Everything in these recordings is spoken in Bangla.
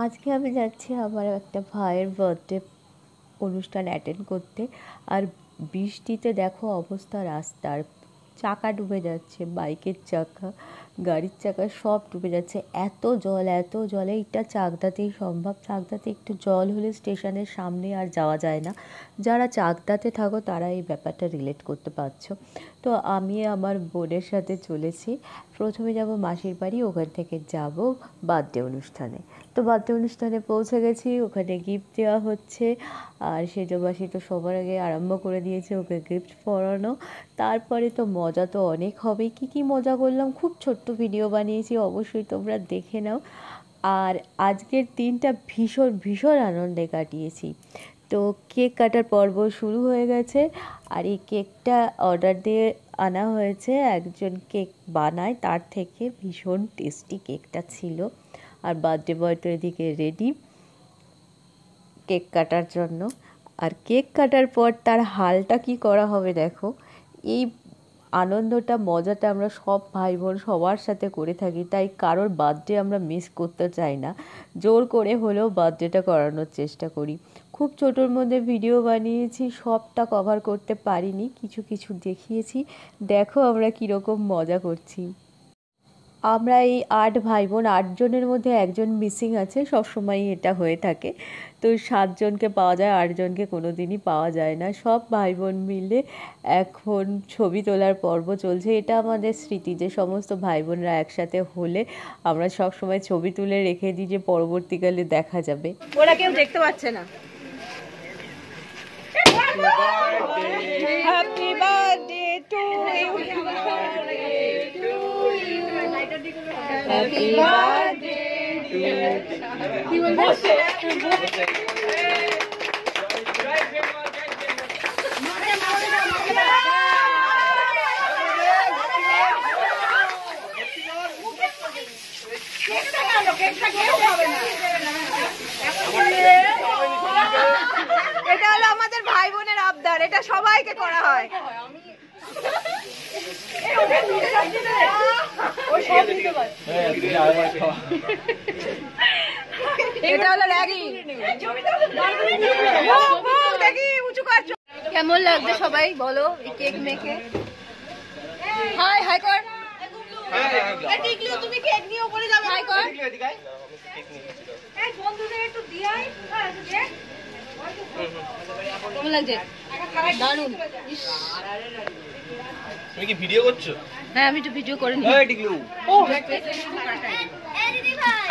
আজকে আমি যাচ্ছি আমার একটা ভাইয়ের বার্থডে অনুষ্ঠান অ্যাটেন্ড করতে। আর বৃষ্টিতে দেখো অবস্থা রাস্তার, চাকা ডুবে যাচ্ছে, বাইকের চাকা, গাড়ির চাকা সব ডুবে যাচ্ছে। এত জল, এইটা চাকদাতেই সম্ভব। চাকদাতে একটু জল হলে স্টেশনের সামনে আর যাওয়া যায় না। যারা চাকদাতে থাকো তারা এই ব্যাপারটা রিলেট করতে পারছো। তো আমি আমার বোনের সাথে চলেছি। প্রথমে যাব মাসির বাড়ি, ওখান থেকে যাব বার্থডে অনুষ্ঠানে। তো বার্থডে অনুষ্ঠানে পৌঁছে গেছি, ওখানে গিফট দেওয়া হচ্ছে। আর সেজমাসি তো সবার আগে আরম্ভ করে দিয়েছে ওকে গিফট পরানো। তারপরে তো মজা তো অনেক হবেই। কী মজা করলাম, খুব ছোট্ট ভিডিও বানিয়েছি, অবশ্যই তোমরা দেখে নাও। আর আজকের দিনটা ভীষণ আনন্দে কাটিয়েছি। তো কেক কাটার পর্ব শুরু হয়ে গেছে। আর এই কেকটা অর্ডার দিয়ে আনা হয়েছে, একজন কেক বানায়, তার থেকে ভীষণ টেস্টি কেকটা ছিল। আর বার্থডে বয় তো এদিকে রেডি কেক কাটার জন্য। আর কেক কাটার পর তার হালটা কি করা হবে দেখো। এই আনন্দটা, মজাটা আমরা সব ভাই বোন সবার সাথে করে থাকি, তাই কারোর বার্থডে আমরা মিস করতে চাই না। জোর করে হলেও বার্থডেটা করানোর চেষ্টা করি। খুব ছোটোর মধ্যে ভিডিও বানিয়েছি, সবটা কভার করতে পারিনি, কিছু দেখিয়েছি। দেখো আমরা কীরকম মজা করছি। আমরা এই 8 ভাই বোন, 8 জনের মধ্যে একজন মিসিং আছে, সবসময়ই এটা হয়ে থাকে। তো 7 জনকে পাওয়া যায়, 8 জনকে কোনো দিনই পাওয়া যায় না। সব ভাই বোন মিলে এখন ছবি তোলার পর্ব চলছে। এটা আমাদের স্মৃতি যে সমস্ত ভাই বোনরা একসাথে হলে আমরা সব সময় ছবি তুলে রেখে দিই, যে পরবর্তীকালে দেখা যাবে। ওরা কেউ দেখতে পাচ্ছে না। Happy birthday to you, happy birthday to কি বলছো? এটা হলো আমাদের ভাই বোনের আবদার, এটা সবাইকে করা হয়। এটা হলো র্যাগিং। দেখি উঁচু করছো। কেমন লাগছে সবাই বলো এই কেক মেখে? হাই হাই কর। তুমি কেক নিয়ে উপরে যাবে, হাই কর। এই বন্ধুদের একটু দিয়াই। কেমন লাগছে? দারুণ। তুমি কি ভিডিও করছো? হ্যাঁ আমি একটু ভিডিও করে নিই।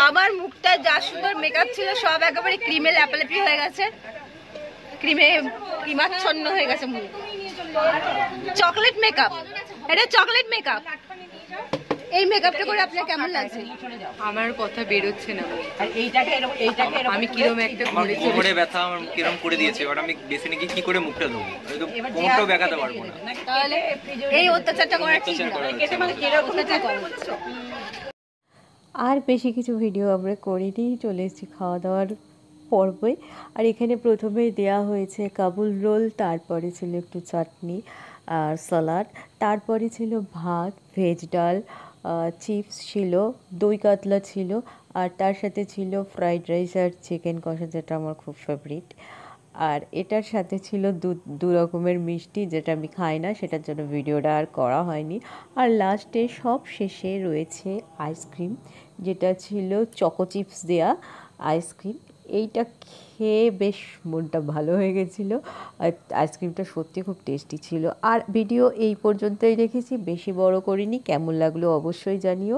আমার মুখটা যা সুন্দর মেকআপ ছিল সব একেবারে ক্রিমে ল্যাপালেপি হয়ে গেছে, ক্রিমাচ্ছন্ন হয়ে গেছে মুখ। চকলেট মেকআপ, এটা চকলেট মেকআপ। এই মেকআপটা করে আপনার কেমন লাগছে? আমার কথা বেরোচ্ছে না। আর এইটাকে আমি কিরকম একটা কোমরে ব্যথা আমার কিরকম করে দিয়েছে, এবার আমি বেসিনে কি করে মুখটা ধোবো? আমি তো কোমরটাও বেঁকাতে পারবো না। তাহলে এই অত্যাচারটা করা ঠিক না। আর বেশি কিছু ভিডিও আমরা করিনি, চলে এসেছি খাওয়া দাওয়ার পর্বে। আর এখানে প্রথমেই দেয়া হয়েছে কাবুল রোল, তারপরে ছিল একটু চাটনি আর সালাড, তারপরে ছিল ভাত, ভেজ ডাল, চিপস ছিল, দই কাতলা ছিল, আর তার সাথে ছিল ফ্রাইড রাইস আর চিকেন কষা, যেটা আমার খুব ফেভারিট। আর এটার সাথে ছিল দু রকমের মিষ্টি, যেটা আমি খাই না, সেটার জন্য ভিডিওটা আর করা হয়নি। আর লাস্টে সব শেষে রয়েছে আইসক্রিম, যেটা ছিল চকো চিপস দেয়া আইসক্রিম। এইটা খেয়ে বেশ মনটা ভালো হয়ে গেছিলো। আর আইসক্রিমটা সত্যি খুব টেস্টি ছিল। আর ভিডিও এই পর্যন্তই রেখেছি, বেশি বড় করিনি। কেমন লাগলো অবশ্যই জানিও।